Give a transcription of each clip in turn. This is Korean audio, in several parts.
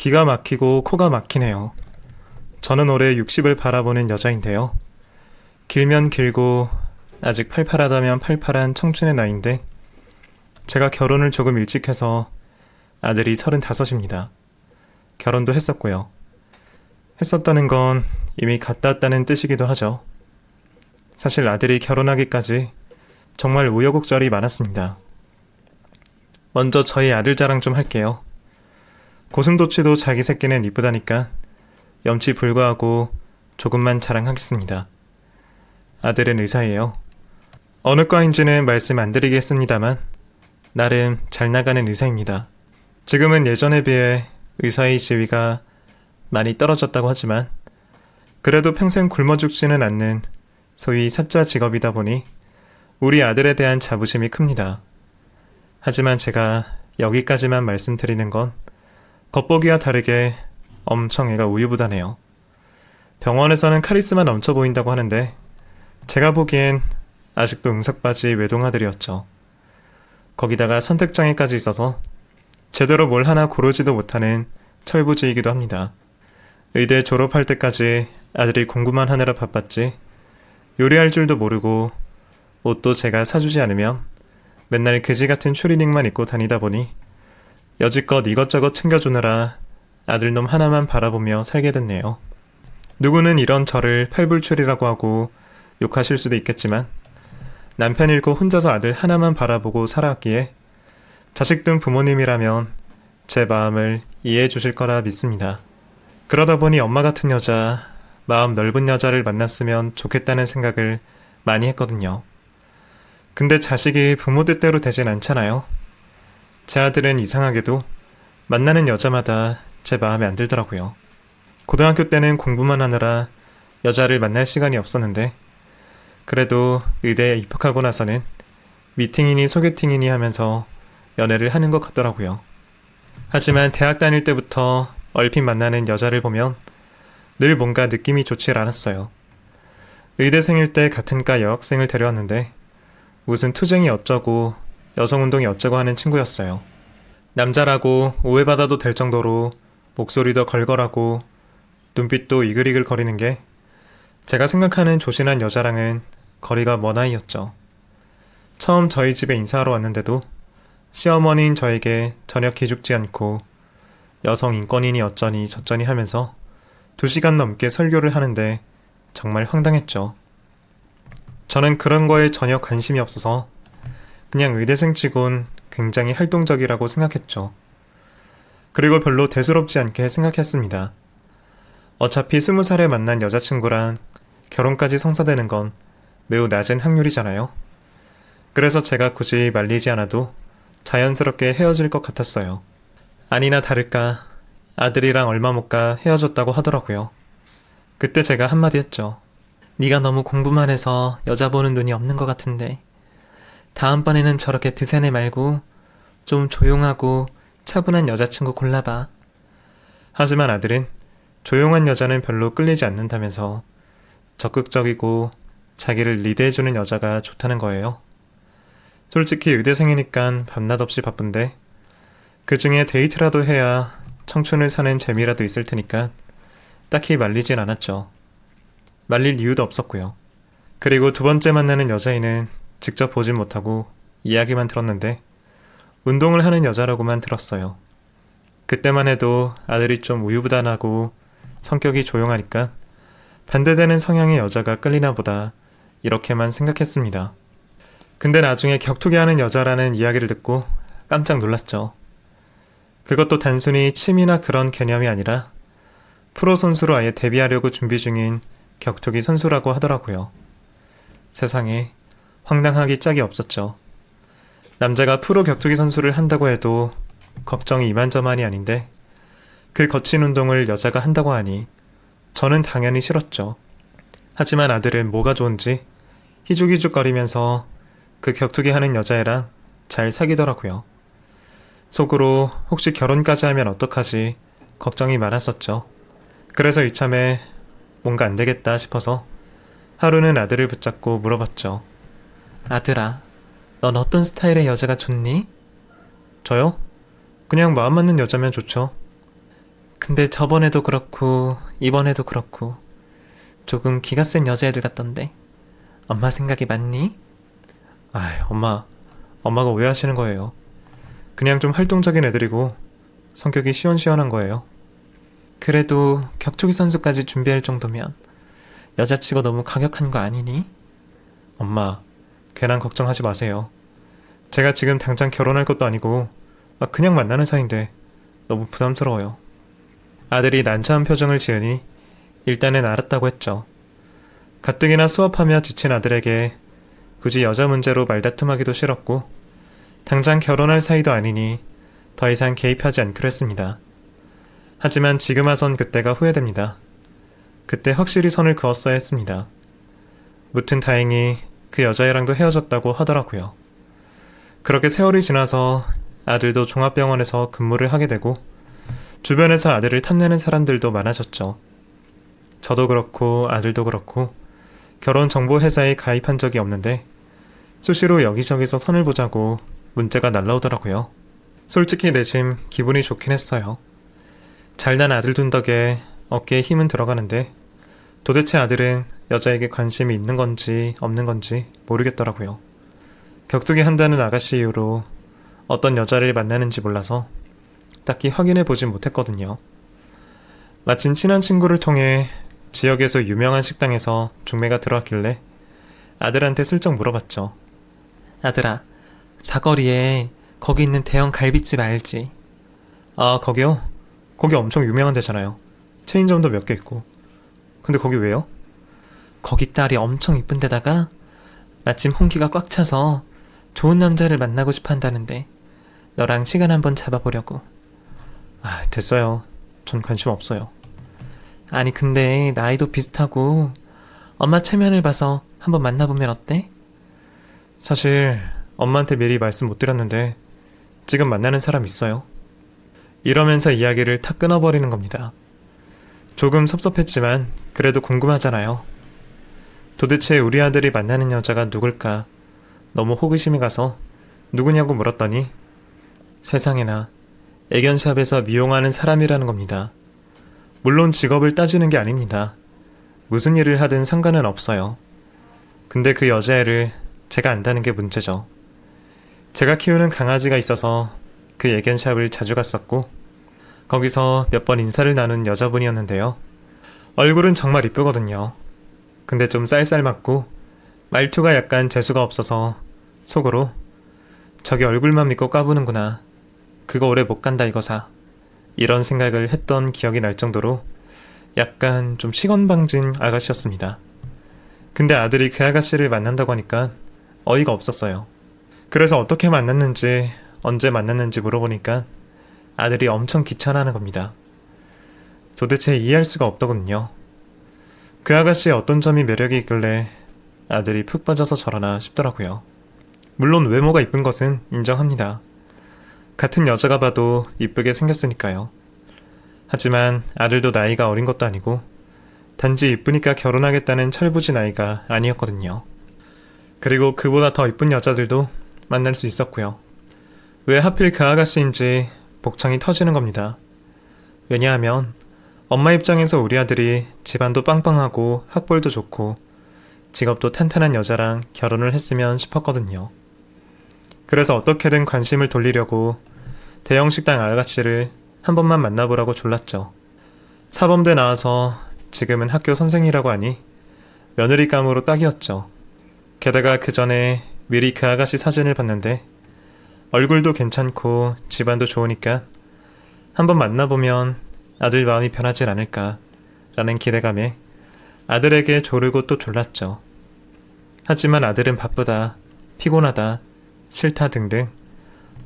기가 막히고 코가 막히네요. 저는 올해 60을 바라보는 여자인데요. 길면 길고 아직 팔팔하다면 팔팔한 청춘의 나이인데 제가 결혼을 조금 일찍 해서 아들이 35입니다. 결혼도 했었고요. 했었다는 건 이미 갔다 왔다는 뜻이기도 하죠. 사실 아들이 결혼하기까지 정말 우여곡절이 많았습니다. 먼저 저희 아들 자랑 좀 할게요. 고슴도치도 자기 새끼는 이쁘다니까 염치 불구하고 조금만 자랑하겠습니다. 아들은 의사예요. 어느 과인지는 말씀 안 드리겠습니다만 나름 잘 나가는 의사입니다. 지금은 예전에 비해 의사의 지위가 많이 떨어졌다고 하지만 그래도 평생 굶어 죽지는 않는 소위 사자 직업이다 보니 우리 아들에 대한 자부심이 큽니다. 하지만 제가 여기까지만 말씀드리는 건 겉보기와 다르게 엄청 애가 우유부단해요. 병원에서는 카리스마 넘쳐 보인다고 하는데 제가 보기엔 아직도 응석바지 외동아들이었죠. 거기다가 선택장애까지 있어서 제대로 뭘 하나 고르지도 못하는 철부지이기도 합니다. 의대 졸업할 때까지 아들이 공부만 하느라 바빴지 요리할 줄도 모르고 옷도 제가 사주지 않으면 맨날 그지 같은 추리닝만 입고 다니다 보니 여지껏 이것저것 챙겨주느라 아들놈 하나만 바라보며 살게 됐네요. 누구는 이런 저를 팔불출이라고 하고 욕하실 수도 있겠지만 남편 잃고 혼자서 아들 하나만 바라보고 살아왔기에 자식둔 부모님이라면 제 마음을 이해해 주실 거라 믿습니다. 그러다 보니 엄마 같은 여자, 마음 넓은 여자를 만났으면 좋겠다는 생각을 많이 했거든요. 근데 자식이 부모 뜻대로 되진 않잖아요. 제 아들은 이상하게도 만나는 여자마다 제 마음에 안 들더라고요. 고등학교 때는 공부만 하느라 여자를 만날 시간이 없었는데 그래도 의대에 입학하고 나서는 미팅이니 소개팅이니 하면서 연애를 하는 것 같더라고요. 하지만 대학 다닐 때부터 얼핏 만나는 여자를 보면 늘 뭔가 느낌이 좋질 않았어요. 의대생일 때 같은 과 여학생을 데려왔는데 무슨 투쟁이 어쩌고 여성운동이 어쩌고 하는 친구였어요. 남자라고 오해받아도 될 정도로 목소리도 걸걸하고 눈빛도 이글이글 거리는 게 제가 생각하는 조신한 여자랑은 거리가 먼 아이였죠. 처음 저희 집에 인사하러 왔는데도 시어머니인 저에게 전혀 기죽지 않고 여성 인권이니 어쩌니 저쩌니 하면서 2시간 넘게 설교를 하는데 정말 황당했죠. 저는 그런 거에 전혀 관심이 없어서 그냥 의대생 치곤 굉장히 활동적이라고 생각했죠. 그리고 별로 대수롭지 않게 생각했습니다. 어차피 20살에 만난 여자친구랑 결혼까지 성사되는 건 매우 낮은 확률이잖아요. 그래서 제가 굳이 말리지 않아도 자연스럽게 헤어질 것 같았어요. 아니나 다를까 아들이랑 얼마 못 가 헤어졌다고 하더라고요. 그때 제가 한마디 했죠. 네가 너무 공부만 해서 여자 보는 눈이 없는 것 같은데 다음번에는 저렇게 드세네 말고 좀 조용하고 차분한 여자친구 골라봐. 하지만 아들은 조용한 여자는 별로 끌리지 않는다면서 적극적이고 자기를 리드해주는 여자가 좋다는 거예요. 솔직히 의대생이니까 밤낮 없이 바쁜데 그 중에 데이트라도 해야 청춘을 사는 재미라도 있을 테니까 딱히 말리진 않았죠. 말릴 이유도 없었고요. 그리고 2번째 만나는 여자애는 직접 보진 못하고 이야기만 들었는데 운동을 하는 여자라고만 들었어요. 그때만 해도 아들이 좀 우유부단하고 성격이 조용하니까 반대되는 성향의 여자가 끌리나 보다 이렇게만 생각했습니다. 근데 나중에 격투기 하는 여자라는 이야기를 듣고 깜짝 놀랐죠. 그것도 단순히 취미나 그런 개념이 아니라 프로 선수로 아예 데뷔하려고 준비 중인 격투기 선수라고 하더라고요. 세상에 황당하기 짝이 없었죠. 남자가 프로 격투기 선수를 한다고 해도 걱정이 이만저만이 아닌데 그 거친 운동을 여자가 한다고 하니 저는 당연히 싫었죠. 하지만 아들은 뭐가 좋은지 희죽희죽거리면서 그 격투기 하는 여자애랑 잘 사귀더라고요. 속으로 혹시 결혼까지 하면 어떡하지 걱정이 많았었죠. 그래서 이참에 뭔가 안 되겠다 싶어서 하루는 아들을 붙잡고 물어봤죠. 아들아, 넌 어떤 스타일의 여자가 좋니? 저요? 그냥 마음 맞는 여자면 좋죠. 근데 저번에도 그렇고 이번에도 그렇고 조금 기가 센 여자애들 같던데. 엄마 생각이 맞니? 엄마가 오해하시는 거예요. 그냥 좀 활동적인 애들이고 성격이 시원시원한 거예요. 그래도 격투기 선수까지 준비할 정도면 여자치고 너무 강력한 거 아니니? 엄마, 괜한 걱정하지 마세요. 제가 지금 당장 결혼할 것도 아니고 그냥 만나는 사이인데 너무 부담스러워요. 아들이 난처한 표정을 지으니 일단은 알았다고 했죠. 가뜩이나 수업하며 지친 아들에게 굳이 여자 문제로 말다툼하기도 싫었고 당장 결혼할 사이도 아니니 더 이상 개입하지 않기로 했습니다. 하지만 지금 와선 그때가 후회됩니다. 그때 확실히 선을 그었어야 했습니다. 무튼 다행히 그 여자애랑도 헤어졌다고 하더라고요. 그렇게 세월이 지나서 아들도 종합병원에서 근무를 하게 되고 주변에서 아들을 탐내는 사람들도 많아졌죠. 저도 그렇고 아들도 그렇고 결혼정보회사에 가입한 적이 없는데 수시로 여기저기서 선을 보자고 문자가 날라오더라고요. 솔직히 내심 기분이 좋긴 했어요. 잘난 아들 둔 덕에 어깨에 힘은 들어가는데 도대체 아들은 여자에게 관심이 있는 건지 없는 건지 모르겠더라고요. 격투기 한다는 아가씨 이후로 어떤 여자를 만나는지 몰라서 딱히 확인해 보진 못했거든요. 마침 친한 친구를 통해 지역에서 유명한 식당에서 중매가 들어왔길래 아들한테 슬쩍 물어봤죠. 아들아, 사거리에 거기 있는 대형 갈비집 알지? 아, 거기요? 거기 엄청 유명한 데잖아요. 체인점도 몇 개 있고. 근데 거기 왜요? 거기 딸이 엄청 이쁜 데다가 마침 홍기가 꽉 차서 좋은 남자를 만나고 싶어 한다는데 너랑 시간 한번 잡아보려고. 됐어요. 전 관심 없어요. 아니 근데 나이도 비슷하고 엄마 체면을 봐서 한번 만나보면 어때? 사실 엄마한테 미리 말씀 못 드렸는데 지금 만나는 사람 있어요. 이러면서 이야기를 탁 끊어버리는 겁니다. 조금 섭섭했지만 그래도 궁금하잖아요. 도대체 우리 아들이 만나는 여자가 누굴까? 너무 호기심이 가서 누구냐고 물었더니 세상에나 애견샵에서 미용하는 사람이라는 겁니다. 물론 직업을 따지는 게 아닙니다. 무슨 일을 하든 상관은 없어요. 근데 그 여자애를 제가 안다는 게 문제죠. 제가 키우는 강아지가 있어서 그 애견샵을 자주 갔었고 거기서 몇 번 인사를 나눈 여자분이었는데요. 얼굴은 정말 이쁘거든요. 근데 좀 쌀쌀맞고 말투가 약간 재수가 없어서 속으로 저기 얼굴만 믿고 까부는구나. 그거 오래 못 간다 이거사. 이런 생각을 했던 기억이 날 정도로 약간 좀 시건방진 아가씨였습니다. 근데 아들이 그 아가씨를 만난다고 하니까 어이가 없었어요. 그래서 어떻게 만났는지 언제 만났는지 물어보니까 아들이 엄청 귀찮아하는 겁니다. 도대체 이해할 수가 없더군요. 그 아가씨의 어떤 점이 매력이 있길래 아들이 푹 빠져서 저러나 싶더라고요. 물론 외모가 이쁜 것은 인정합니다. 같은 여자가 봐도 이쁘게 생겼으니까요. 하지만 아들도 나이가 어린 것도 아니고 단지 이쁘니까 결혼하겠다는 철부지 나이가 아니었거든요. 그리고 그보다 더 이쁜 여자들도 만날 수 있었고요. 왜 하필 그 아가씨인지 복창이 터지는 겁니다. 왜냐하면 엄마 입장에서 우리 아들이 집안도 빵빵하고 학벌도 좋고 직업도 탄탄한 여자랑 결혼을 했으면 싶었거든요. 그래서 어떻게든 관심을 돌리려고 대형 식당 아가씨를 한 번만 만나보라고 졸랐죠. 사범대 나와서 지금은 학교 선생이라고 하니 며느리감으로 딱이었죠. 게다가 그 전에 미리 그 아가씨 사진을 봤는데 얼굴도 괜찮고 집안도 좋으니까 한번 만나보면 아들 마음이 변하질 않을까 라는 기대감에 아들에게 조르고 또 졸랐죠. 하지만 아들은 바쁘다, 피곤하다, 싫다 등등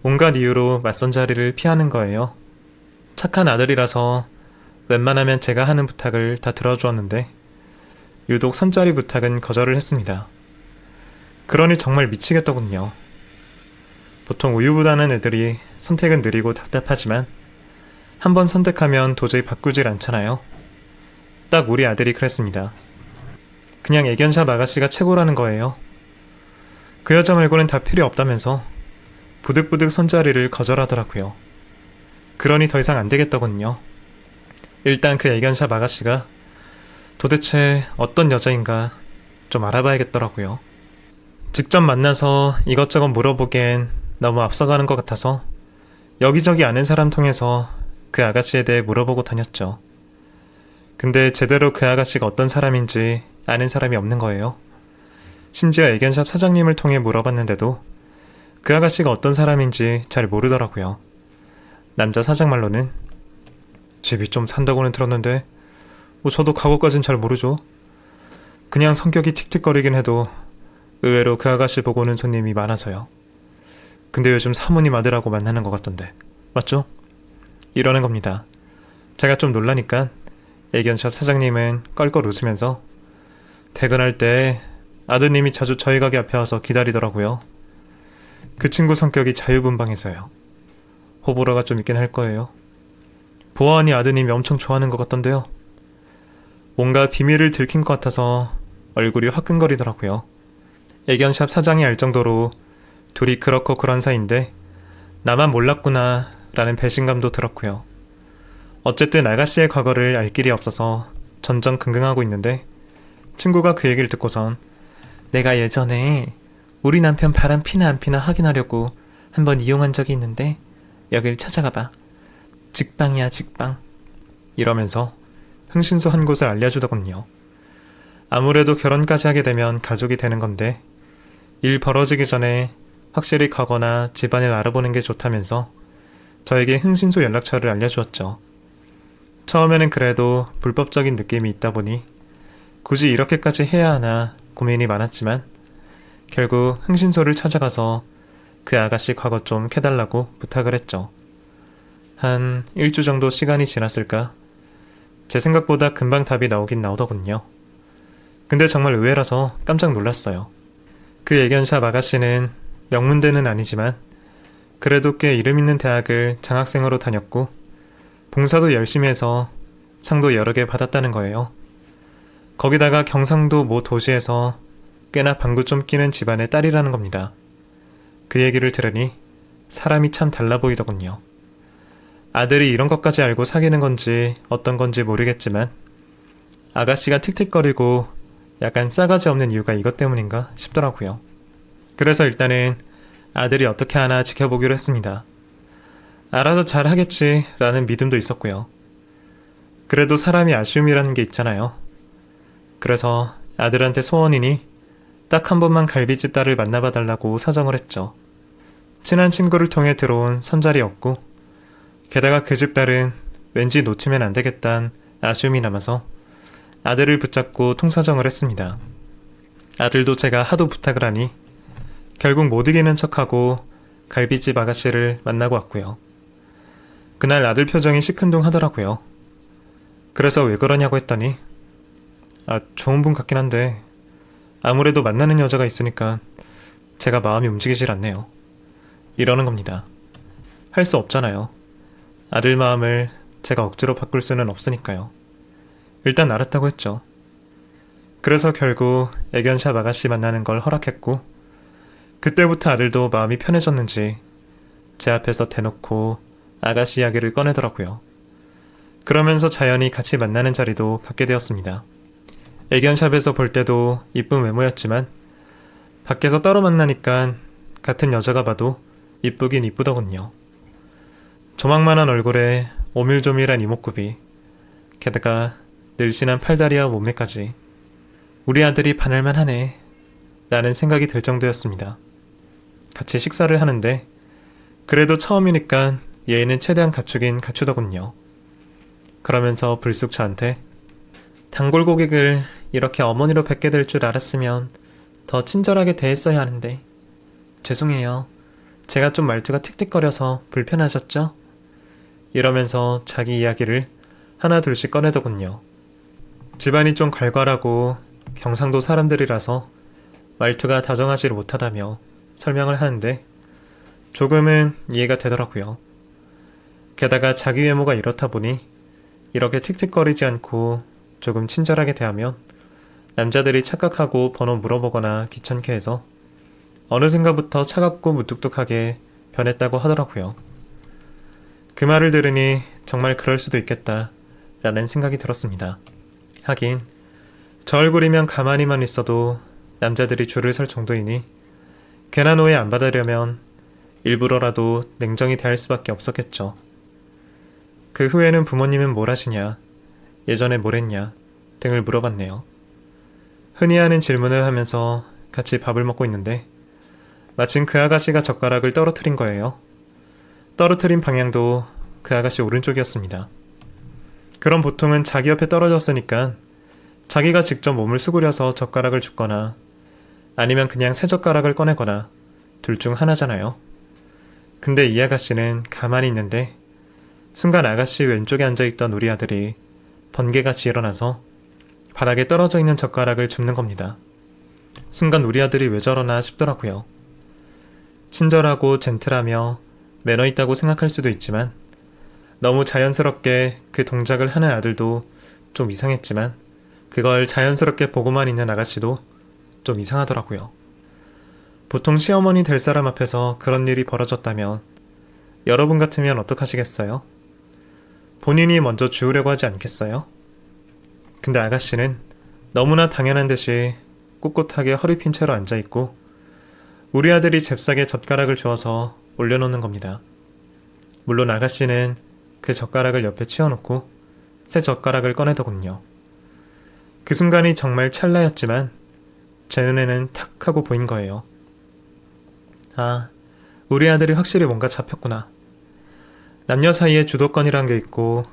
온갖 이유로 맞선 자리를 피하는 거예요. 착한 아들이라서 웬만하면 제가 하는 부탁을 다 들어주었는데 유독 선자리 부탁은 거절을 했습니다. 그러니 정말 미치겠더군요. 보통 우유부단한 애들이 선택은 느리고 답답하지만 한번 선택하면 도저히 바꾸질 않잖아요. 딱 우리 아들이 그랬습니다. 그냥 애견샵 아가씨가 최고라는 거예요. 그 여자 말고는 다 필요 없다면서 부득부득 선자리를 거절하더라고요. 그러니 더 이상 안 되겠더군요. 일단 그 애견샵 아가씨가 도대체 어떤 여자인가 좀 알아봐야겠더라고요. 직접 만나서 이것저것 물어보기엔 너무 앞서가는 것 같아서 여기저기 아는 사람 통해서 그 아가씨에 대해 물어보고 다녔죠. 근데 제대로 그 아가씨가 어떤 사람인지 아는 사람이 없는 거예요. 심지어 애견샵 사장님을 통해 물어봤는데도 그 아가씨가 어떤 사람인지 잘 모르더라고요. 남자 사장 말로는 집이 좀 산다고는 들었는데 저도 과거까진 잘 모르죠. 그냥 성격이 틱틱거리긴 해도 의외로 그 아가씨 보고 오는 손님이 많아서요. 근데 요즘 사모님 아들하고 만나는 것 같던데 맞죠? 이러는 겁니다. 제가 좀 놀라니까 애견샵 사장님은 껄껄 웃으면서 퇴근할 때 아드님이 자주 저희 가게 앞에 와서 기다리더라고요. 그 친구 성격이 자유분방해서요. 호불호가 좀 있긴 할 거예요. 보아하니 아드님이 엄청 좋아하는 것 같던데요. 뭔가 비밀을 들킨 것 같아서 얼굴이 화끈거리더라고요. 애견샵 사장이 알 정도로 둘이 그렇고 그런 사이인데 나만 몰랐구나 라는 배신감도 들었고요. 어쨌든 아가씨의 과거를 알 길이 없어서 전전긍긍하고 있는데 친구가 그 얘기를 듣고선 내가 예전에 우리 남편 바람 피나 안 피나 확인하려고 한번 이용한 적이 있는데 여길 찾아가봐. 직방이야 직방. 이러면서 흥신소 한 곳을 알려주더군요. 아무래도 결혼까지 하게 되면 가족이 되는 건데 일 벌어지기 전에 확실히 가거나 집안일 알아보는 게 좋다면서 저에게 흥신소 연락처를 알려주었죠. 처음에는 그래도 불법적인 느낌이 있다 보니 굳이 이렇게까지 해야 하나 고민이 많았지만 결국 흥신소를 찾아가서 그 아가씨 과거 좀 캐달라고 부탁을 했죠. 한 1주 정도 시간이 지났을까? 제 생각보다 금방 답이 나오긴 나오더군요. 근데 정말 의외라서 깜짝 놀랐어요. 그 애견샵 아가씨는 명문대는 아니지만 그래도 꽤 이름 있는 대학을 장학생으로 다녔고 봉사도 열심히 해서 상도 여러 개 받았다는 거예요. 거기다가 경상도 모 도시에서 꽤나 방구 좀 끼는 집안의 딸이라는 겁니다. 그 얘기를 들으니 사람이 참 달라 보이더군요. 아들이 이런 것까지 알고 사귀는 건지 어떤 건지 모르겠지만 아가씨가 틱틱거리고 약간 싸가지 없는 이유가 이것 때문인가 싶더라고요. 그래서 일단은 아들이 어떻게 하나 지켜보기로 했습니다. 알아서 잘 하겠지 라는 믿음도 있었고요. 그래도 사람이 아쉬움이라는 게 있잖아요. 그래서 아들한테 소원이니 딱 한 번만 갈비집 딸을 만나봐 달라고 사정을 했죠. 친한 친구를 통해 들어온 선자리였고 게다가 그 집 딸은 왠지 놓치면 안 되겠다는 아쉬움이 남아서 아들을 붙잡고 통사정을 했습니다. 아들도 제가 하도 부탁을 하니 결국 못 이기는 척하고 갈비집 아가씨를 만나고 왔고요. 그날 아들 표정이 시큰둥하더라고요. 그래서 왜 그러냐고 했더니 좋은 분 같긴 한데 아무래도 만나는 여자가 있으니까 제가 마음이 움직이질 않네요. 이러는 겁니다. 할 수 없잖아요. 아들 마음을 제가 억지로 바꿀 수는 없으니까요. 일단 알았다고 했죠. 그래서 결국 애견샵 아가씨 만나는 걸 허락했고 그때부터 아들도 마음이 편해졌는지 제 앞에서 대놓고 아가씨 이야기를 꺼내더라고요. 그러면서 자연히 같이 만나는 자리도 갖게 되었습니다. 애견샵에서 볼 때도 이쁜 외모였지만 밖에서 따로 만나니까 같은 여자가 봐도 이쁘긴 이쁘더군요. 조망만한 얼굴에 오밀조밀한 이목구비, 게다가 늘씬한 팔다리와 몸매까지 우리 아들이 반할만 하네 라는 생각이 들 정도였습니다. 같이 식사를 하는데 그래도 처음이니까 예의는 최대한 갖추긴 갖추더군요. 그러면서 불쑥 저한테 단골 고객을 이렇게 어머니로 뵙게 될 줄 알았으면 더 친절하게 대했어야 하는데 죄송해요. 제가 좀 말투가 틱틱거려서 불편하셨죠? 이러면서 자기 이야기를 하나 둘씩 꺼내더군요. 집안이 좀 괄괄하고 경상도 사람들이라서 말투가 다정하지를 못하다며 설명을 하는데 조금은 이해가 되더라고요. 게다가 자기 외모가 이렇다 보니 이렇게 틱틱거리지 않고 조금 친절하게 대하면 남자들이 착각하고 번호 물어보거나 귀찮게 해서 어느샌가부터 차갑고 무뚝뚝하게 변했다고 하더라고요. 그 말을 들으니 정말 그럴 수도 있겠다 라는 생각이 들었습니다. 하긴 저 얼굴이면 가만히만 있어도 남자들이 줄을 설 정도이니 괜한 오해 안 받으려면 일부러라도 냉정히 대할 수밖에 없었겠죠. 그 후에는 부모님은 뭘 하시냐, 예전에 뭘 했냐 등을 물어봤네요. 흔히 하는 질문을 하면서 같이 밥을 먹고 있는데 마침 그 아가씨가 젓가락을 떨어뜨린 거예요. 떨어뜨린 방향도 그 아가씨 오른쪽이었습니다. 그럼 보통은 자기 옆에 떨어졌으니까 자기가 직접 몸을 수그려서 젓가락을 줍거나 아니면 그냥 새 젓가락을 꺼내거나 둘 중 하나잖아요. 근데 이 아가씨는 가만히 있는데 순간 아가씨 왼쪽에 앉아있던 우리 아들이 번개같이 일어나서 바닥에 떨어져 있는 젓가락을 줍는 겁니다. 순간 우리 아들이 왜 저러나 싶더라고요. 친절하고 젠틀하며 매너 있다고 생각할 수도 있지만 너무 자연스럽게 그 동작을 하는 아들도 좀 이상했지만 그걸 자연스럽게 보고만 있는 아가씨도 좀 이상하더라고요. 보통 시어머니 될 사람 앞에서 그런 일이 벌어졌다면 여러분 같으면 어떡하시겠어요? 본인이 먼저 주우려고 하지 않겠어요? 근데 아가씨는 너무나 당연한 듯이 꿋꿋하게 허리 핀 채로 앉아있고 우리 아들이 잽싸게 젓가락을 주어서 올려놓는 겁니다. 물론 아가씨는 그 젓가락을 옆에 치워놓고 새 젓가락을 꺼내더군요. 그 순간이 정말 찰나였지만 제 눈에는 탁 하고 보인 거예요. 아, 우리 아들이 확실히 뭔가 잡혔구나. 남녀 사이에 주도권이란 게 있고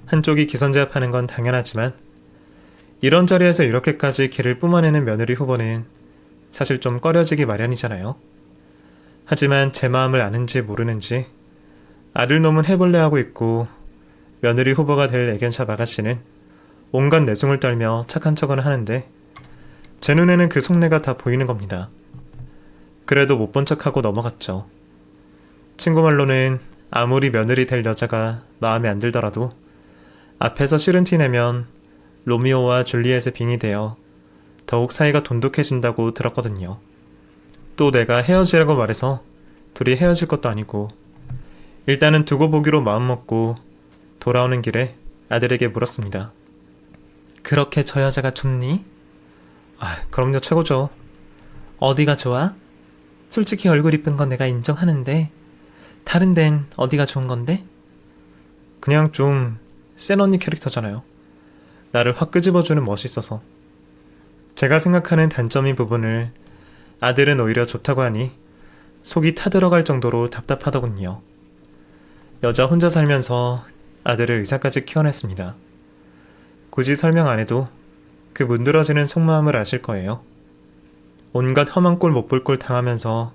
한쪽이 기선제압하는 건 당연하지만 이런 자리에서 이렇게까지 기를 뿜어내는 며느리 후보는 사실 좀 꺼려지기 마련이잖아요. 하지만 제 마음을 아는지 모르는지 아들놈은 해볼래 하고 있고 며느리 후보가 될 애견샵 아가씨는 온갖 내숭을 떨며 착한 척은 하는데 제 눈에는 그 속내가 다 보이는 겁니다. 그래도 못 본 척하고 넘어갔죠. 친구 말로는 아무리 며느리 될 여자가 마음에 안 들더라도 앞에서 싫은 티 내면 로미오와 줄리엣의 빙이 되어 더욱 사이가 돈독해진다고 들었거든요. 또 내가 헤어지라고 말해서 둘이 헤어질 것도 아니고 일단은 두고 보기로 마음먹고 돌아오는 길에 아들에게 물었습니다. 그렇게 저 여자가 좋니? 아, 그럼요, 최고죠. 어디가 좋아? 솔직히 얼굴 이쁜 건 내가 인정하는데 다른 데는 어디가 좋은 건데? 그냥 좀 센 언니 캐릭터잖아요. 나를 확 끄집어주는 멋이 있어서. 제가 생각하는 단점인 부분을 아들은 오히려 좋다고 하니 속이 타들어갈 정도로 답답하더군요. 여자 혼자 살면서 아들을 의사까지 키워냈습니다. 굳이 설명 안 해도 그 문드러지는 속마음을 아실 거예요. 온갖 험한 꼴 못 볼 꼴 당하면서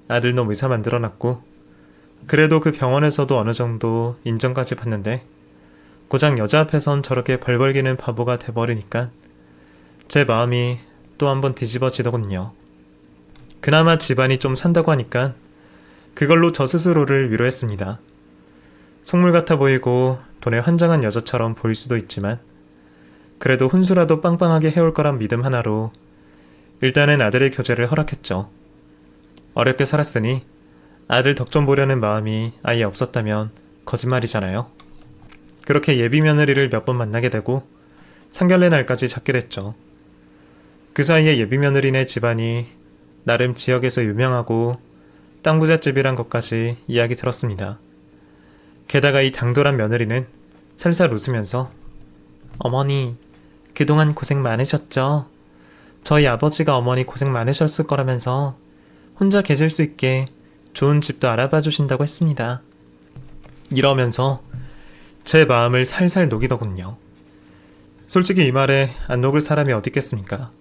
아들놈 의사 만들어놨고 그래도 그 병원에서도 어느 정도 인정까지 받는데 고작 여자 앞에선 저렇게 벌벌기는 바보가 돼버리니까 제 마음이 또 한번 뒤집어지더군요. 그나마 집안이 좀 산다고 하니까 그걸로 저 스스로를 위로했습니다. 속물 같아 보이고 돈에 환장한 여자처럼 보일 수도 있지만 그래도 혼수라도 빵빵하게 해올 거란 믿음 하나로 일단은 아들의 교제를 허락했죠. 어렵게 살았으니 아들 덕 좀 보려는 마음이 아예 없었다면 거짓말이잖아요. 그렇게 예비 며느리를 몇 번 만나게 되고 상견례 날까지 잡게 됐죠. 그 사이에 예비 며느리네 집안이 나름 지역에서 유명하고 땅부잣집이란 것까지 이야기 들었습니다. 게다가 이 당돌한 며느리는 살살 웃으면서 어머니, 그동안 고생 많으셨죠? 저희 아버지가 어머니 고생 많으셨을 거라면서 혼자 계실 수 있게 좋은 집도 알아봐 주신다고 했습니다. 이러면서 제 마음을 살살 녹이더군요. 솔직히 이 말에 안 녹을 사람이 어디 있겠습니까?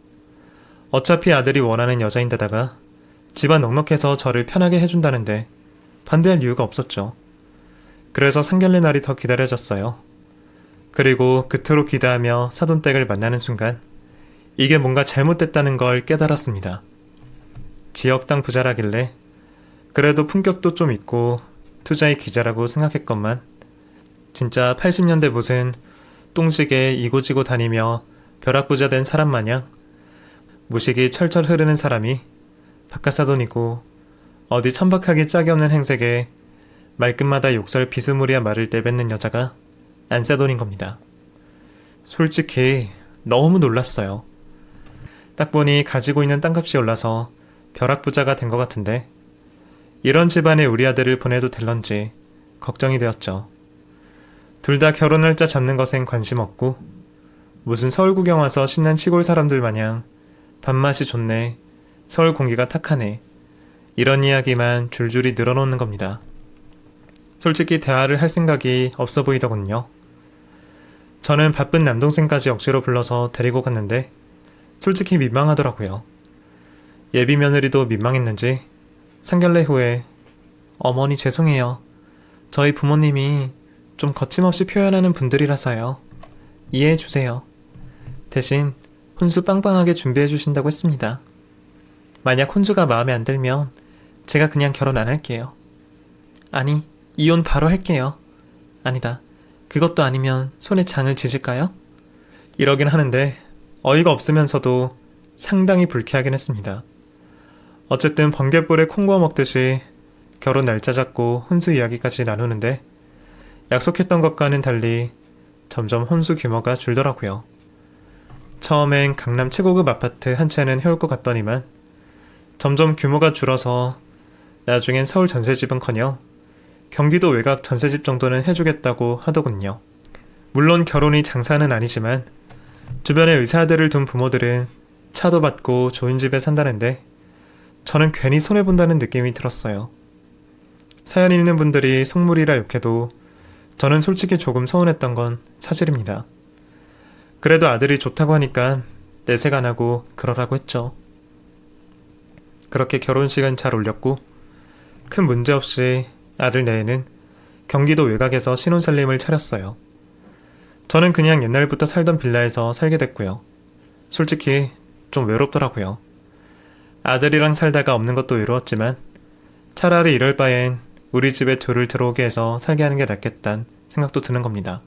어차피 아들이 원하는 여자인데다가 집안 넉넉해서 저를 편하게 해준다는데 반대할 이유가 없었죠. 그래서 상견례 날이 더 기다려졌어요. 그리고 그토록 기대하며 사돈댁을 만나는 순간 이게 뭔가 잘못됐다는 걸 깨달았습니다. 지역 땅 부자라길래 그래도 품격도 좀 있고 투자의 기자라고 생각했건만 진짜 80년대 무슨 똥지게 이고지고 다니며 벼락부자 된 사람 마냥 무식이 철철 흐르는 사람이 바깥사돈이고 어디 천박하기 짝이 없는 행색에 말끝마다 욕설 비스무리한 말을 내뱉는 여자가 안새돈인 겁니다. 솔직히 너무 놀랐어요. 딱 보니 가지고 있는 땅값이 올라서 벼락부자가 된 것 같은데 이런 집안에 우리 아들을 보내도 될런지 걱정이 되었죠. 둘 다 결혼 날짜 잡는 것엔 관심 없고 무슨 서울 구경 와서 신난 시골 사람들 마냥 밥맛이 좋네, 서울 공기가 탁하네, 이런 이야기만 줄줄이 늘어놓는 겁니다. 솔직히 대화를 할 생각이 없어 보이더군요. 저는 바쁜 남동생까지 억지로 불러서 데리고 갔는데 솔직히 민망하더라고요. 예비 며느리도 민망했는지 상견례 후에 어머니 죄송해요. 저희 부모님이 좀 거침없이 표현하는 분들이라서요. 이해해주세요. 대신 혼수 빵빵하게 준비해주신다고 했습니다. 만약 혼수가 마음에 안 들면 제가 그냥 결혼 안 할게요. 아니, 이혼 바로 할게요. 아니다. 그것도 아니면 손에 장을 지질까요? 이러긴 하는데 어이가 없으면서도 상당히 불쾌하긴 했습니다. 어쨌든 번갯불에 콩 구워 먹듯이 결혼 날짜 잡고 혼수 이야기까지 나누는데 약속했던 것과는 달리 점점 혼수 규모가 줄더라고요. 처음엔 강남 최고급 아파트 한 채는 해올 것 같더니만 점점 규모가 줄어서 나중엔 서울 전세집은커녕 경기도 외곽 전세집 정도는 해주겠다고 하더군요. 물론 결혼이 장사는 아니지만 주변에 의사들을 둔 부모들은 차도 받고 좋은 집에 산다는데 저는 괜히 손해본다는 느낌이 들었어요. 사연 읽는 분들이 속물이라 욕해도 저는 솔직히 조금 서운했던 건 사실입니다. 그래도 아들이 좋다고 하니까 내색 안 하고 그러라고 했죠. 그렇게 결혼식은 잘 올렸고 큰 문제 없이 아들 내에는 경기도 외곽에서 신혼살림을 차렸어요. 저는 그냥 옛날부터 살던 빌라에서 살게 됐고요. 솔직히 좀 외롭더라고요. 아들이랑 살다가 없는 것도 외로웠지만 차라리 이럴 바엔 우리 집에 둘을 들어오게 해서 살게 하는 게 낫겠단 생각도 드는 겁니다.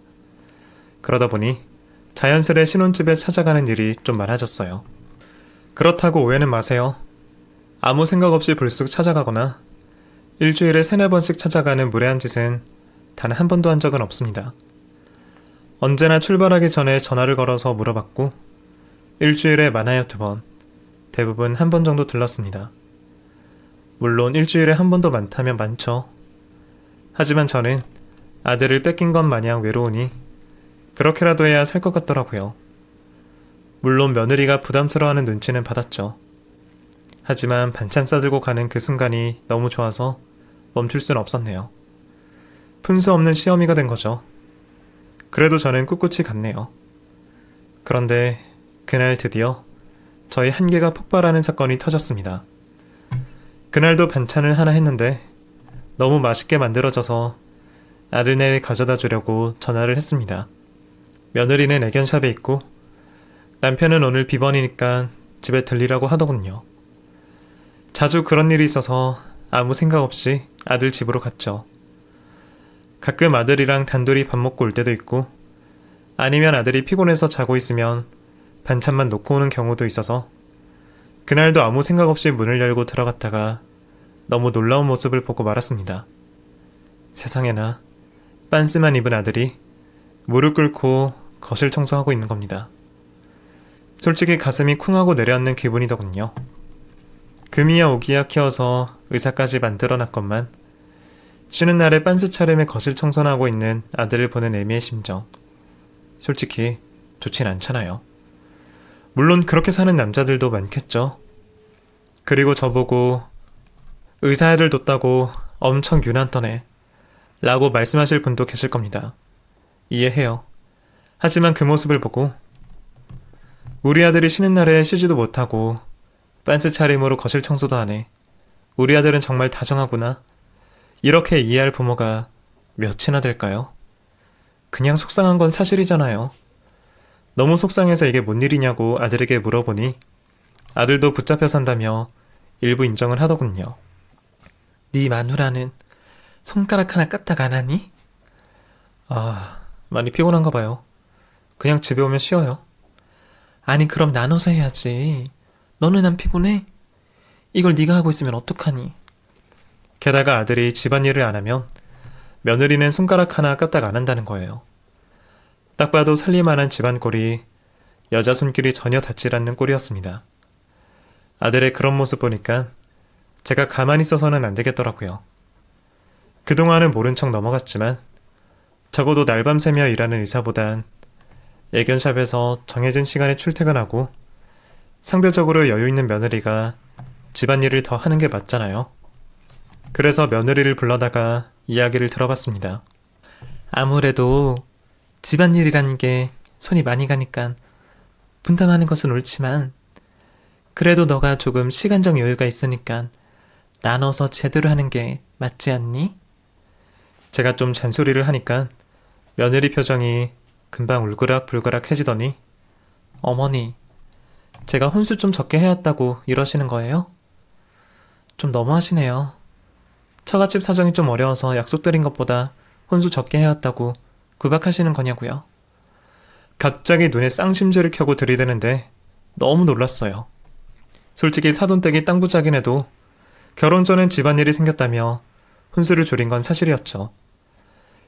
그러다 보니 자연스레 신혼집에 찾아가는 일이 좀 많아졌어요. 그렇다고 오해는 마세요. 아무 생각 없이 불쑥 찾아가거나 일주일에 3-4번씩 찾아가는 무례한 짓은 단 한 번도 한 적은 없습니다. 언제나 출발하기 전에 전화를 걸어서 물어봤고 일주일에 많아야 2번, 대부분 1번 정도 들렀습니다. 물론 일주일에 1번도 많다면 많죠. 하지만 저는 아들을 뺏긴 것 마냥 외로우니 그렇게라도 해야 살 것 같더라고요. 물론 며느리가 부담스러워하는 눈치는 받았죠. 하지만 반찬 싸들고 가는 그 순간이 너무 좋아서 멈출 수는 없었네요. 푼수 없는 시어미가 된 거죠. 그래도 저는 꿋꿋이 갔네요. 그런데 그날 드디어 저희 한계가 폭발하는 사건이 터졌습니다. 그날도 반찬을 하나 했는데 너무 맛있게 만들어져서 아들 내외 가져다 주려고 전화를 했습니다. 며느리는 애견샵에 있고 남편은 오늘 비번이니까 집에 들리라고 하더군요. 자주 그런 일이 있어서 아무 생각 없이 아들 집으로 갔죠. 가끔 아들이랑 단둘이 밥 먹고 올 때도 있고 아니면 아들이 피곤해서 자고 있으면 반찬만 놓고 오는 경우도 있어서 그날도 아무 생각 없이 문을 열고 들어갔다가 너무 놀라운 모습을 보고 말았습니다. 세상에나 빤스만 입은 아들이 무릎 꿇고 거실 청소하고 있는 겁니다. 솔직히 가슴이 쿵하고 내려앉는 기분이더군요. 금이야 오기야 키워서 의사까지 만들어놨건만 쉬는 날에 빤스 차림에 거실 청소나 하고 있는 아들을 보는 애미의 심정, 솔직히 좋진 않잖아요. 물론 그렇게 사는 남자들도 많겠죠. 그리고 저보고 의사 아들 뒀다고 엄청 유난 떠네 라고 말씀하실 분도 계실 겁니다. 이해해요. 하지만 그 모습을 보고 우리 아들이 쉬는 날에 쉬지도 못하고 빤스 차림으로 거실 청소도 하네, 우리 아들은 정말 다정하구나, 이렇게 이해할 부모가 몇이나 될까요? 그냥 속상한 건 사실이잖아요. 너무 속상해서 이게 뭔 일이냐고 아들에게 물어보니 아들도 붙잡혀 산다며 일부 인정을 하더군요. 네 마누라는 손가락 하나 까딱 안 하니? 많이 피곤한가 봐요. 그냥 집에 오면 쉬어요. 아니 그럼 나눠서 해야지. 너는 안 피곤해? 이걸 네가 하고 있으면 어떡하니? 게다가 아들이 집안일을 안 하면 며느리는 손가락 하나 까딱 안 한다는 거예요. 딱 봐도 살림만한 집안 꼴이 여자 손길이 전혀 닿질 않는 꼴이었습니다. 아들의 그런 모습 보니까 제가 가만히 있어서는 안 되겠더라고요. 그동안은 모른 척 넘어갔지만 적어도 날밤 새며 일하는 의사보단 애견샵에서 정해진 시간에 출퇴근하고 상대적으로 여유 있는 며느리가 집안일을 더 하는 게 맞잖아요. 그래서 며느리를 불러다가 이야기를 들어봤습니다. 아무래도 집안일이라는 게 손이 많이 가니까 분담하는 것은 옳지만 그래도 너가 조금 시간적 여유가 있으니까 나눠서 제대로 하는 게 맞지 않니? 제가 좀 잔소리를 하니까 며느리 표정이 금방 울그락불그락해지더니 어머니, 제가 혼수 좀 적게 해왔다고 이러시는 거예요? 좀 너무하시네요. 처갓집 사정이 좀 어려워서 약속드린 것보다 혼수 적게 해왔다고 구박하시는 거냐고요. 갑자기 눈에 쌍심지를 켜고 들이대는데 너무 놀랐어요. 솔직히 사돈댁이 땅부자긴 해도 결혼 전엔 집안일이 생겼다며 혼수를 줄인 건 사실이었죠.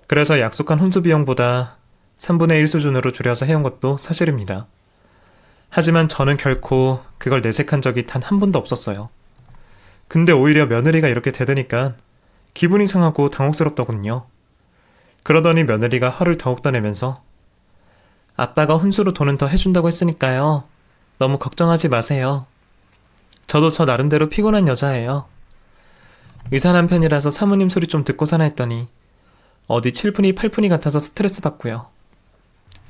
그래서 약속한 혼수 비용보다 3분의 1 수준으로 줄여서 해온 것도 사실입니다. 하지만 저는 결코 그걸 내색한 적이 단 한 번도 없었어요. 근데 오히려 며느리가 이렇게 대드니까 기분이 상하고 당혹스럽더군요. 그러더니 며느리가 화를 더욱 더 내면서 아빠가 혼수로 돈은 더 해준다고 했으니까요. 너무 걱정하지 마세요. 저도 저 나름대로 피곤한 여자예요. 의사 남편이라서 사모님 소리 좀 듣고 사나 했더니 어디 7푼이 8푼이 같아서 스트레스 받고요.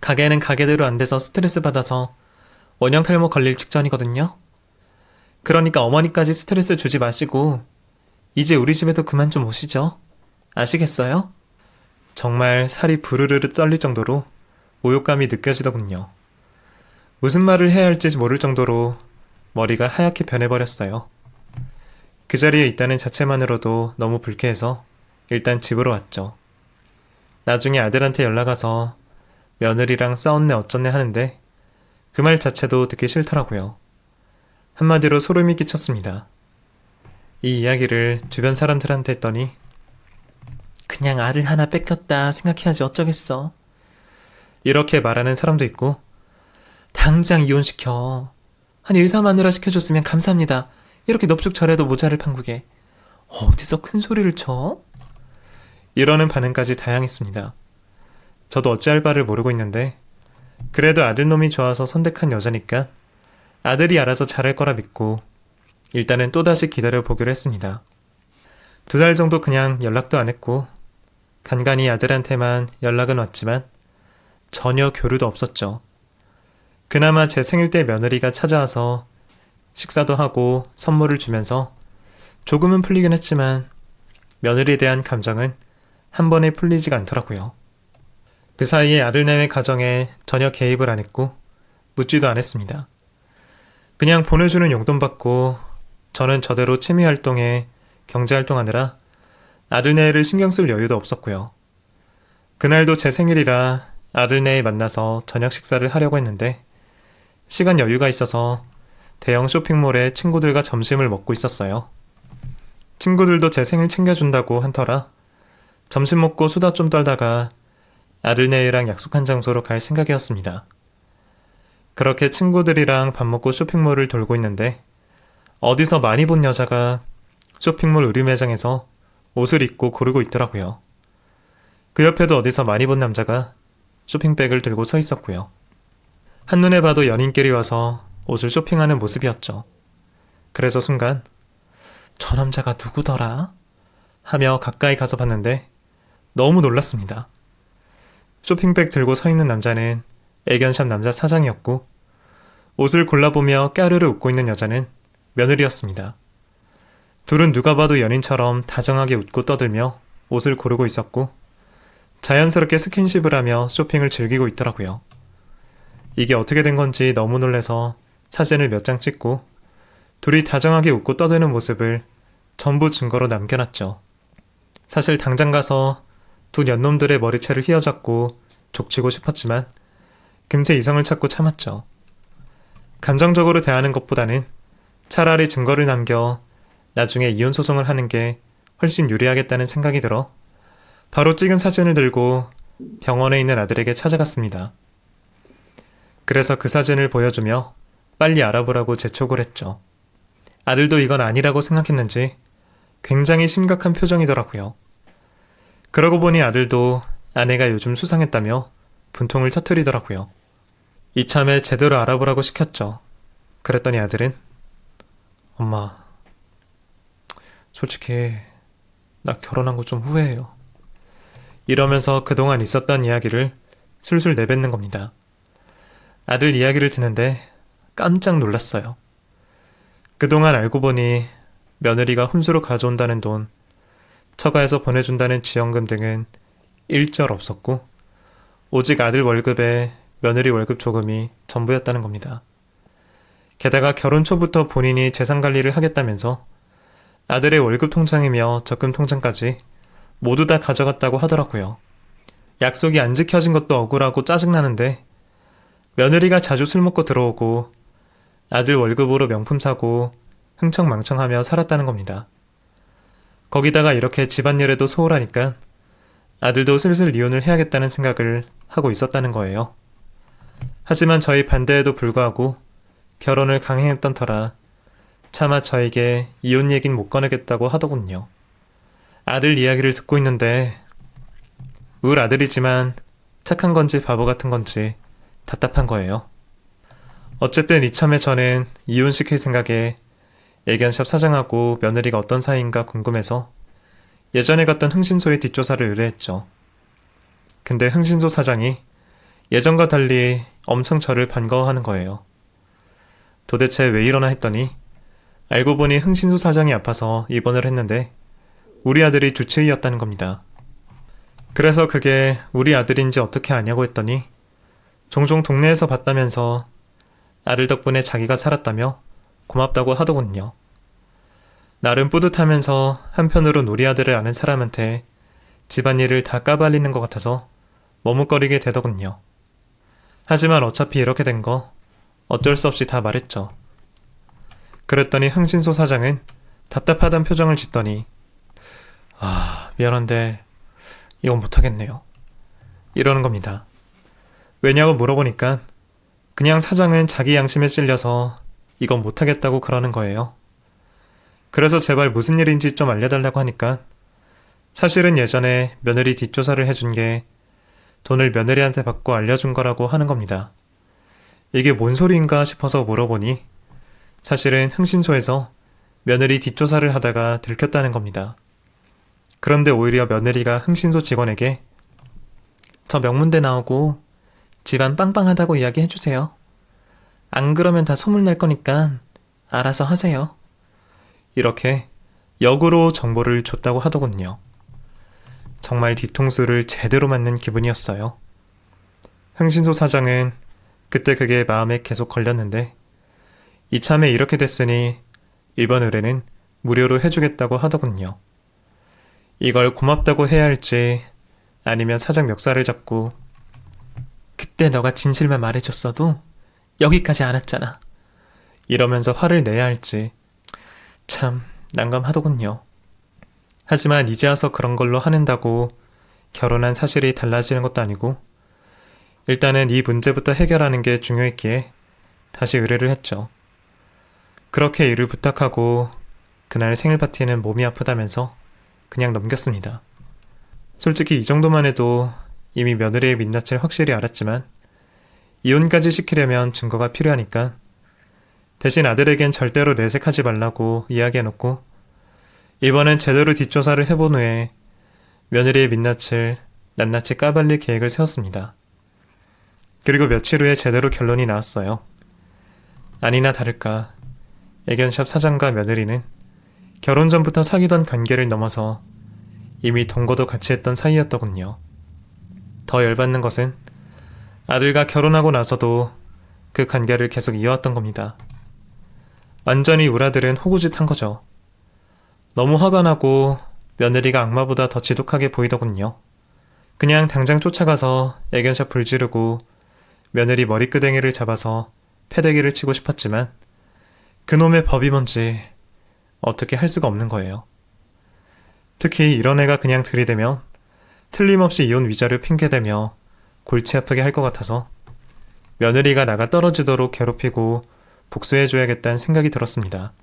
가게는 가게대로 안 돼서 스트레스 받아서 원형 탈모 걸릴 직전이거든요. 그러니까 어머니까지 스트레스 주지 마시고 이제 우리 집에도 그만 좀 오시죠. 아시겠어요? 정말 살이 부르르르 떨릴 정도로 모욕감이 느껴지더군요. 무슨 말을 해야 할지 모를 정도로 머리가 하얗게 변해버렸어요. 그 자리에 있다는 자체만으로도 너무 불쾌해서 일단 집으로 왔죠. 나중에 아들한테 연락와서 며느리랑 싸웠네 어쩌네 하는데 그 말 자체도 듣기 싫더라고요. 한마디로 소름이 끼쳤습니다. 이 이야기를 주변 사람들한테 했더니 그냥 아들 하나 뺏겼다 생각해야지 어쩌겠어. 이렇게 말하는 사람도 있고 당장 이혼시켜. 아니 의사 마누라 시켜줬으면 감사합니다. 이렇게 넙죽절해도 모자를 판국에 어디서 큰 소리를 쳐? 이러는 반응까지 다양했습니다. 저도 어찌할 바를 모르고 있는데 그래도 아들놈이 좋아서 선택한 여자니까 아들이 알아서 잘할 거라 믿고 일단은 또다시 기다려보기로 했습니다. 2달 정도 그냥 연락도 안 했고 간간히 아들한테만 연락은 왔지만 전혀 교류도 없었죠. 그나마 제 생일 때 며느리가 찾아와서 식사도 하고 선물을 주면서 조금은 풀리긴 했지만 며느리에 대한 감정은 한 번에 풀리지가 않더라고요. 그 사이에 아들내미 가정에 전혀 개입을 안 했고 묻지도 않았습니다. 그냥 보내주는 용돈 받고 저는 저대로 취미활동에 경제활동하느라 아들내를 신경 쓸 여유도 없었고요. 그날도 제 생일이라 아들내에 만나서 저녁 식사를 하려고 했는데 시간 여유가 있어서 대형 쇼핑몰에 친구들과 점심을 먹고 있었어요. 친구들도 제 생일 챙겨준다고 한 터라 점심 먹고 수다 좀 떨다가 아들내이랑 약속한 장소로 갈 생각이었습니다. 그렇게 친구들이랑 밥 먹고 쇼핑몰을 돌고 있는데 어디서 많이 본 여자가 쇼핑몰 의류 매장에서 옷을 입고 고르고 있더라고요. 그 옆에도 어디서 많이 본 남자가 쇼핑백을 들고 서 있었고요. 한눈에 봐도 연인끼리 와서 옷을 쇼핑하는 모습이었죠. 그래서 순간 저 남자가 누구더라? 하며 가까이 가서 봤는데 너무 놀랐습니다. 쇼핑백 들고 서 있는 남자는 애견샵 남자 사장이었고 옷을 골라보며 까르르 웃고 있는 여자는 며느리였습니다. 둘은 누가 봐도 연인처럼 다정하게 웃고 떠들며 옷을 고르고 있었고 자연스럽게 스킨십을 하며 쇼핑을 즐기고 있더라고요. 이게 어떻게 된 건지 너무 놀라서 사진을 몇 장 찍고 둘이 다정하게 웃고 떠드는 모습을 전부 증거로 남겨놨죠. 사실 당장 가서 두 년놈들의 머리채를 휘어잡고 족치고 싶었지만 금세 이성을 찾고 참았죠. 감정적으로 대하는 것보다는 차라리 증거를 남겨 나중에 이혼 소송을 하는 게 훨씬 유리하겠다는 생각이 들어 바로 찍은 사진을 들고 병원에 있는 아들에게 찾아갔습니다. 그래서 그 사진을 보여주며 빨리 알아보라고 재촉을 했죠. 아들도 이건 아니라고 생각했는지 굉장히 심각한 표정이더라고요. 그러고 보니 아들도 아내가 요즘 수상했다며 분통을 터뜨리더라고요. 이참에 제대로 알아보라고 시켰죠. 그랬더니 아들은 엄마, 솔직히 나 결혼한 거 좀 후회해요. 이러면서 그동안 있었던 이야기를 술술 내뱉는 겁니다. 아들 이야기를 듣는데 깜짝 놀랐어요. 그동안 알고 보니 며느리가 혼수로 가져온다는 돈, 처가에서 보내준다는 지원금 등은 일절 없었고 오직 아들 월급에 며느리 월급 조금이 전부였다는 겁니다. 게다가 결혼 초부터 본인이 재산 관리를 하겠다면서 아들의 월급 통장이며 적금 통장까지 모두 다 가져갔다고 하더라고요. 약속이 안 지켜진 것도 억울하고 짜증나는데 며느리가 자주 술 먹고 들어오고 아들 월급으로 명품 사고 흥청망청하며 살았다는 겁니다. 거기다가 이렇게 집안일에도 소홀하니까 아들도 슬슬 이혼을 해야겠다는 생각을 하고 있었다는 거예요. 하지만 저희 반대에도 불구하고 결혼을 강행했던 터라 차마 저에게 이혼 얘긴 못 꺼내겠다고 하더군요. 아들 이야기를 듣고 있는데 울 아들이지만 착한 건지 바보 같은 건지 답답한 거예요. 어쨌든 이참에 저는 이혼시킬 생각에 애견샵 사장하고 며느리가 어떤 사이인가 궁금해서 예전에 갔던 흥신소의 뒷조사를 의뢰했죠. 근데 흥신소 사장이 예전과 달리 엄청 저를 반가워하는 거예요. 도대체 왜 이러나 했더니 알고 보니 흥신소 사장이 아파서 입원을 했는데 우리 아들이 주치의였다는 겁니다. 그래서 그게 우리 아들인지 어떻게 아냐고 했더니 종종 동네에서 봤다면서 아들 덕분에 자기가 살았다며 고맙다고 하더군요. 나름 뿌듯하면서 한편으론 우리 아들을 아는 사람한테 집안일을 다 까발리는 것 같아서 머뭇거리게 되더군요. 하지만 어차피 이렇게 된 거 어쩔 수 없이 다 말했죠. 그랬더니 흥신소 사장은 답답하단 표정을 짓더니 미안한데 이건 못하겠네요. 이러는 겁니다. 왜냐고 물어보니까 그냥 사장은 자기 양심에 찔려서 이건 못하겠다고 그러는 거예요. 그래서 제발 무슨 일인지 좀 알려달라고 하니까 사실은 예전에 며느리 뒷조사를 해준 게 돈을 며느리한테 받고 알려준 거라고 하는 겁니다. 이게 뭔 소리인가 싶어서 물어보니 사실은 흥신소에서 며느리 뒷조사를 하다가 들켰다는 겁니다. 그런데 오히려 며느리가 흥신소 직원에게 저 명문대 나오고 집안 빵빵하다고 이야기해주세요. 안 그러면 다 소문날 거니까 알아서 하세요. 이렇게 역으로 정보를 줬다고 하더군요. 정말 뒤통수를 제대로 맞는 기분이었어요. 흥신소 사장은 그때 그게 마음에 계속 걸렸는데 이참에 이렇게 됐으니 이번 의뢰는 무료로 해주겠다고 하더군요. 이걸 고맙다고 해야 할지 아니면 사장 멱살을 잡고 그때 너가 진실만 말해줬어도 여기까지 안 왔잖아. 이러면서 화를 내야 할지 참 난감하더군요. 하지만 이제 와서 그런 걸로 화낸다고 결혼한 사실이 달라지는 것도 아니고 일단은 이 문제부터 해결하는 게 중요했기에 다시 의뢰를 했죠. 그렇게 일을 부탁하고 그날 생일 파티는 몸이 아프다면서 그냥 넘겼습니다. 솔직히 이 정도만 해도 이미 며느리의 민낯을 확실히 알았지만 이혼까지 시키려면 증거가 필요하니까 대신 아들에겐 절대로 내색하지 말라고 이야기해놓고 이번엔 제대로 뒷조사를 해본 후에 며느리의 민낯을 낱낱이 까발릴 계획을 세웠습니다. 그리고 며칠 후에 제대로 결론이 나왔어요. 아니나 다를까 애견샵 사장과 며느리는 결혼 전부터 사귀던 관계를 넘어서 이미 동거도 같이 했던 사이였더군요. 더 열받는 것은 아들과 결혼하고 나서도 그 관계를 계속 이어왔던 겁니다. 완전히 우리 아들은 호구짓한 거죠. 너무 화가 나고 며느리가 악마보다 더 지독하게 보이더군요. 그냥 당장 쫓아가서 애견샵 불지르고 며느리 머리끄댕이를 잡아서 패대기를 치고 싶었지만 그놈의 법이 뭔지 어떻게 할 수가 없는 거예요. 특히 이런 애가 그냥 들이대면 틀림없이 이혼 위자료 핑계대며 골치 아프게 할 것 같아서 며느리가 나가 떨어지도록 괴롭히고 복수해줘야겠다는 생각이 들었습니다.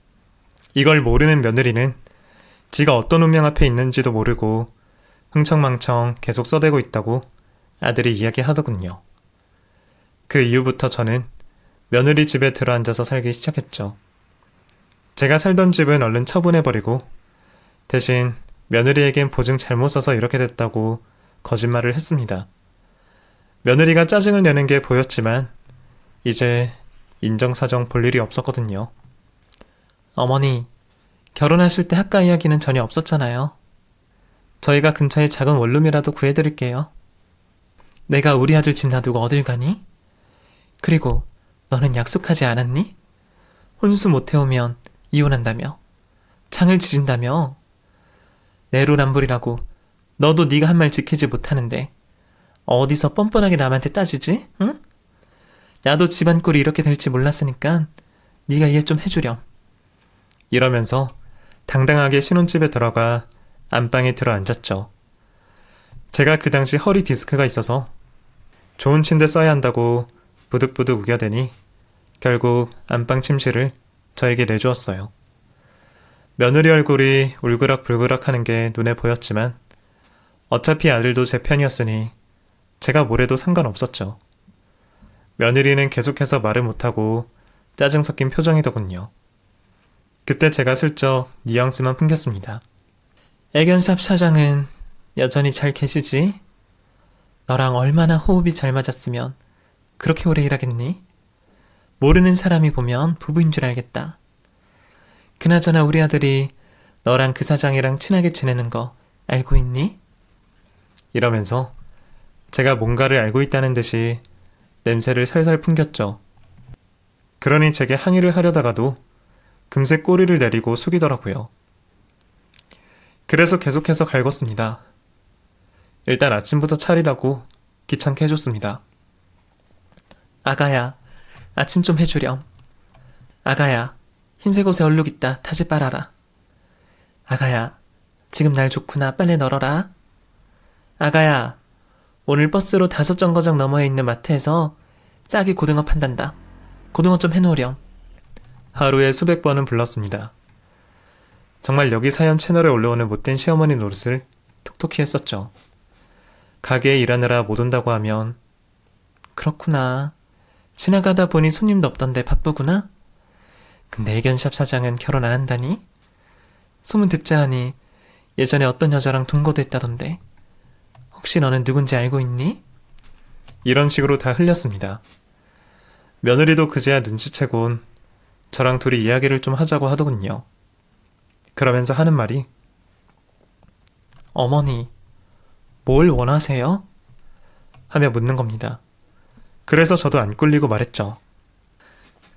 이걸 모르는 며느리는 지가 어떤 운명 앞에 있는지도 모르고 흥청망청 계속 써대고 있다고 아들이 이야기하더군요. 그 이후부터 저는 며느리 집에 들어앉아서 살기 시작했죠. 제가 살던 집은 얼른 처분해버리고 대신 며느리에겐 보증 잘못 써서 이렇게 됐다고 거짓말을 했습니다. 며느리가 짜증을 내는 게 보였지만 이제 인정사정 볼 일이 없었거든요. 어머니, 결혼하실 때 학가 이야기는 전혀 없었잖아요. 저희가 근처에 작은 원룸이라도 구해드릴게요. 내가 우리 아들 집 놔두고 어딜 가니? 그리고 너는 약속하지 않았니? 혼수 못 해오면 이혼한다며. 창을 지진다며. 내로남불이라고 너도 네가 한 말 지키지 못하는데 어디서 뻔뻔하게 남한테 따지지? 응? 나도 집안 꼴이 이렇게 될지 몰랐으니까 네가 이해 좀 해주렴. 이러면서 당당하게 신혼집에 들어가 안방에 들어앉았죠. 제가 그 당시 허리 디스크가 있어서 좋은 침대 써야 한다고 부득부득 우겨대니 결국 안방 침실을 저에게 내주었어요. 며느리 얼굴이 울그락불그락 하는 게 눈에 보였지만 어차피 아들도 제 편이었으니 제가 뭐래도 상관없었죠. 며느리는 계속해서 말을 못하고 짜증 섞인 표정이더군요. 그때 제가 슬쩍 뉘앙스만 풍겼습니다. 애견샵 사장은 여전히 잘 계시지? 너랑 얼마나 호흡이 잘 맞았으면 그렇게 오래 일하겠니? 모르는 사람이 보면 부부인 줄 알겠다. 그나저나 우리 아들이 너랑 그 사장이랑 친하게 지내는 거 알고 있니? 이러면서 제가 뭔가를 알고 있다는 듯이 냄새를 살살 풍겼죠. 그러니 제게 항의를 하려다가도 금세 꼬리를 내리고 숙이더라고요. 그래서 계속해서 갈궜습니다. 일단 아침부터 차리라고 귀찮게 해줬습니다. 아가야, 아침 좀 해주렴. 아가야, 흰색 옷에 얼룩 있다. 다시 빨아라. 아가야, 지금 날 좋구나. 빨래 널어라. 아가야, 오늘 버스로 5정거장 너머에 있는 마트에서 싸게 고등어 판단다. 고등어 좀 해놓으렴. 하루에 수백 번은 불렀습니다. 정말 여기 사연 채널에 올라오는 못된 시어머니 노릇을 톡톡히 했었죠. 가게에 일하느라 못 온다고 하면 그렇구나. 지나가다 보니 손님도 없던데 바쁘구나? 근데 애견샵 사장은 결혼 안 한다니? 소문 듣자 하니 예전에 어떤 여자랑 동거도 했다던데. 혹시 너는 누군지 알고 있니? 이런 식으로 다 흘렸습니다. 며느리도 그제야 눈치채곤 저랑 둘이 이야기를 좀 하자고 하더군요. 그러면서 하는 말이 어머니, 뭘 원하세요? 하며 묻는 겁니다. 그래서 저도 안 꿀리고 말했죠.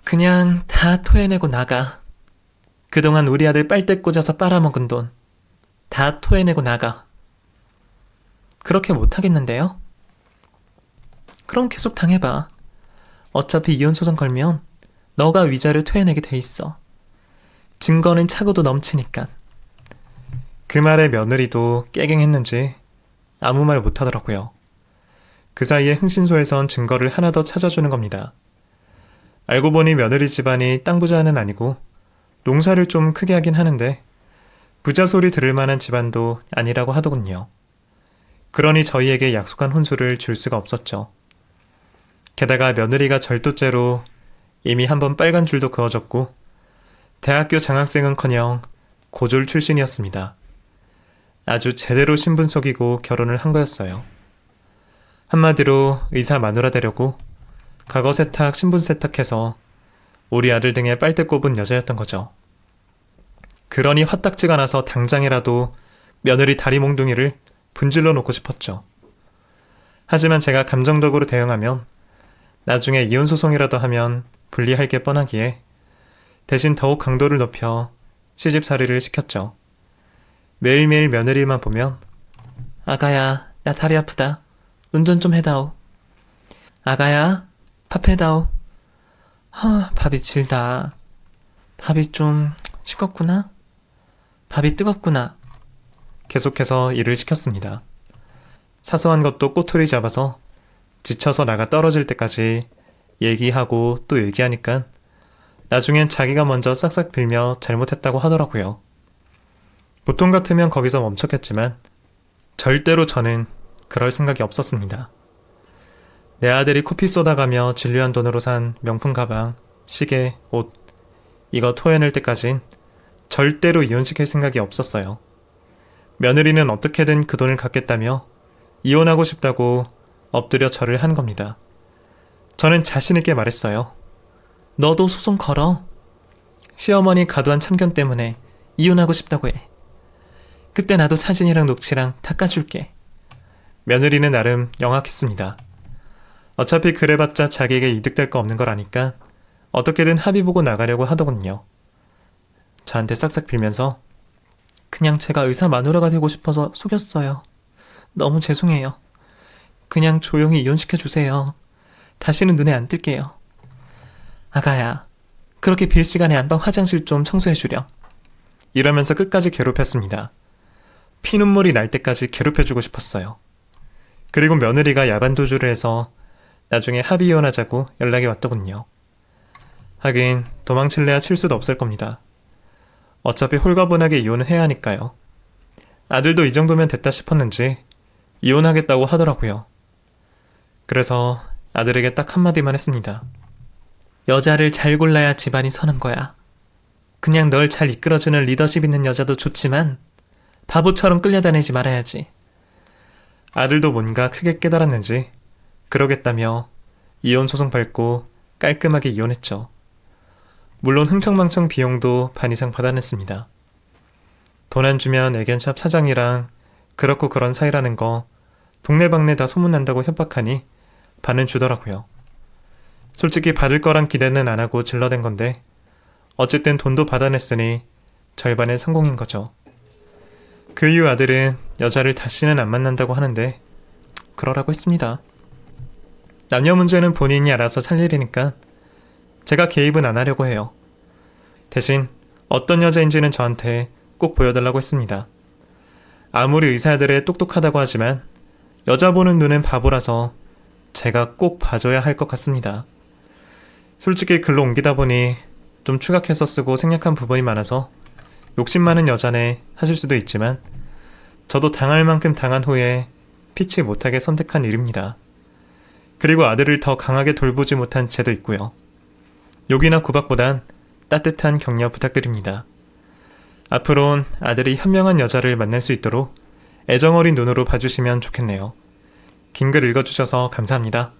그냥 다 토해내고 나가. 그동안 우리 아들 빨대 꽂아서 빨아먹은 돈 다 토해내고 나가. 그렇게 못하겠는데요? 그럼 계속 당해봐. 어차피 이혼소송 걸면 너가 위자료 토해내게 돼 있어. 증거는 차고도 넘치니까. 그 말에 며느리도 깨갱했는지 아무 말 못하더라고요. 그 사이에 흥신소에선 증거를 하나 더 찾아주는 겁니다. 알고 보니 며느리 집안이 땅 부자는 아니고 농사를 좀 크게 하긴 하는데 부자 소리 들을 만한 집안도 아니라고 하더군요. 그러니 저희에게 약속한 혼수를 줄 수가 없었죠. 게다가 며느리가 절도죄로 이미 한번 빨간 줄도 그어졌고 대학교 장학생은커녕 고졸 출신이었습니다. 아주 제대로 신분 속이고 결혼을 한 거였어요. 한마디로 의사 마누라 되려고 과거 세탁, 신분 세탁해서 우리 아들 등에 빨대 꼽은 여자였던 거죠. 그러니 화딱지가 나서 당장이라도 며느리 다리 몽둥이를 분질러 놓고 싶었죠. 하지만 제가 감정적으로 대응하면 나중에 이혼소송이라도 하면 불리할 게 뻔하기에 대신 더욱 강도를 높여 시집살이를 시켰죠. 매일매일 며느리만 보면 아가야, 나 다리 아프다. 운전 좀 해다오. 아가야, 밥 해다오. 밥이 질다. 밥이 좀 식었구나. 밥이 뜨겁구나. 계속해서 일을 시켰습니다. 사소한 것도 꼬투리 잡아서 지쳐서 나가 떨어질 때까지 얘기하고 또 얘기하니까 나중엔 자기가 먼저 싹싹 빌며 잘못했다고 하더라고요. 보통 같으면 거기서 멈췄겠지만 절대로 저는 그럴 생각이 없었습니다. 내 아들이 코피 쏟아가며 진류한 돈으로 산 명품 가방, 시계, 옷 이거 토해낼 때까진 절대로 이혼시킬 생각이 없었어요. 며느리는 어떻게든 그 돈을 갚겠다며 이혼하고 싶다고 엎드려 절을 한 겁니다. 저는 자신있게 말했어요. 너도 소송 걸어. 시어머니 과도한 참견 때문에 이혼하고 싶다고 해. 그때 나도 사진이랑 녹취랑 다 까줄게. 며느리는 나름 영악했습니다. 어차피 그래봤자 자기에게 이득될 거 없는 걸 아니까 어떻게든 합의 보고 나가려고 하더군요. 저한테 싹싹 빌면서 그냥 제가 의사 마누라가 되고 싶어서 속였어요. 너무 죄송해요. 그냥 조용히 이혼시켜주세요. 다시는 눈에 안 뜰게요. 아가야, 그렇게 빌 시간에 안방 화장실 좀 청소해주렴. 이러면서 끝까지 괴롭혔습니다. 피눈물이 날 때까지 괴롭혀주고 싶었어요. 그리고 며느리가 야반도주를 해서 나중에 합의 이혼하자고 연락이 왔더군요. 하긴 도망칠래야 칠 수도 없을 겁니다. 어차피 홀가분하게 이혼을 해야 하니까요. 아들도 이 정도면 됐다 싶었는지 이혼하겠다고 하더라고요. 그래서 아들에게 딱 한마디만 했습니다. 여자를 잘 골라야 집안이 서는 거야. 그냥 널 잘 이끌어주는 리더십 있는 여자도 좋지만 바보처럼 끌려다니지 말아야지. 아들도 뭔가 크게 깨달았는지 그러겠다며 이혼 소송 밟고 깔끔하게 이혼했죠. 물론 흥청망청 비용도 반 이상 받아냈습니다. 돈 안 주면 애견샵 사장이랑 그렇고 그런 사이라는 거 동네방네 다 소문난다고 협박하니 반은 주더라고요. 솔직히 받을 거란 기대는 안 하고 질러댄 건데 어쨌든 돈도 받아냈으니 절반의 성공인 거죠. 그 이후 아들은 여자를 다시는 안 만난다고 하는데 그러라고 했습니다. 남녀 문제는 본인이 알아서 살 일이니까 제가 개입은 안 하려고 해요. 대신 어떤 여자인지는 저한테 꼭 보여달라고 했습니다. 아무리 의사들의 똑똑하다고 하지만 여자 보는 눈은 바보라서 제가 꼭 봐줘야 할 것 같습니다. 솔직히 글로 옮기다 보니 좀 추각해서 쓰고 생략한 부분이 많아서 욕심 많은 여자네 하실 수도 있지만 저도 당할 만큼 당한 후에 피치 못하게 선택한 일입니다. 그리고 아들을 더 강하게 돌보지 못한 죄도 있고요. 욕이나 구박보단 따뜻한 격려 부탁드립니다. 앞으론 아들이 현명한 여자를 만날 수 있도록 애정어린 눈으로 봐주시면 좋겠네요. 긴 글 읽어주셔서 감사합니다.